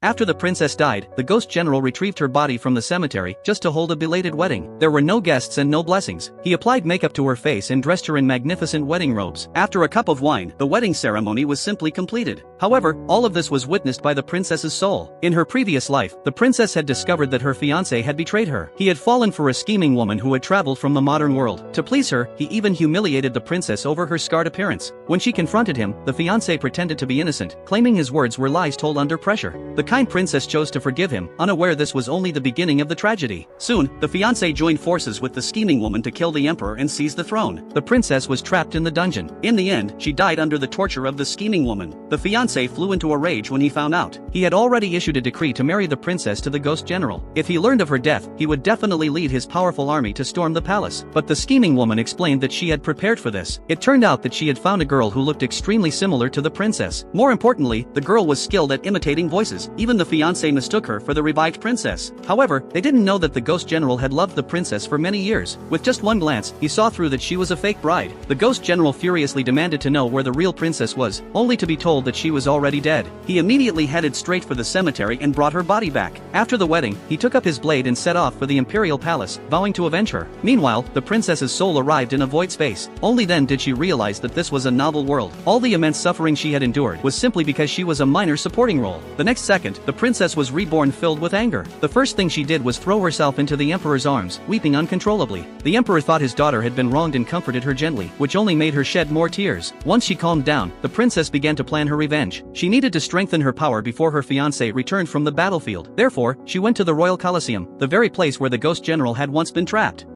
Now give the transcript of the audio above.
After the princess died, the ghost general retrieved her body from the cemetery just to hold a belated wedding. There were no guests and no blessings. He applied makeup to her face and dressed her in magnificent wedding robes. After a cup of wine, the wedding ceremony was simply completed. However, all of this was witnessed by the princess's soul. In her previous life, the princess had discovered that her fiancé had betrayed her. He had fallen for a scheming woman who had traveled from the modern world. To please her, he even humiliated the princess over her scarred appearance. When she confronted him, the fiancé pretended to be innocent, claiming his words were lies told under pressure. The kind princess chose to forgive him, unaware this was only the beginning of the tragedy. Soon, the fiancé joined forces with the scheming woman to kill the emperor and seize the throne. The princess was trapped in the dungeon. In the end, she died under the torture of the scheming woman. The fiancé flew into a rage when he found out. He had already issued a decree to marry the princess to the ghost general. If he learned of her death, he would definitely lead his powerful army to storm the palace. But the scheming woman explained that she had prepared for this. It turned out that she had found a girl who looked extremely similar to the princess. More importantly, the girl was skilled at imitating voices. Even the fiancé mistook her for the revived princess. However, they didn't know that the ghost general had loved the princess for many years. With just one glance, he saw through that she was a fake bride. The ghost general furiously demanded to know where the real princess was, only to be told that she was already dead. He immediately headed straight for the cemetery and brought her body back. After the wedding, he took up his blade and set off for the imperial palace, vowing to avenge her. Meanwhile, the princess's soul arrived in a void space. Only then did she realize that this was a novel world. All the immense suffering she had endured was simply because she was a minor supporting role. The next second, the princess was reborn filled with anger. The first thing she did was throw herself into the emperor's arms, weeping uncontrollably. The emperor thought his daughter had been wronged and comforted her gently, which only made her shed more tears. Once she calmed down, the princess began to plan her revenge. She needed to strengthen her power before her fiancé returned from the battlefield. Therefore, she went to the Royal Colosseum, the very place where the ghost general had once been trapped.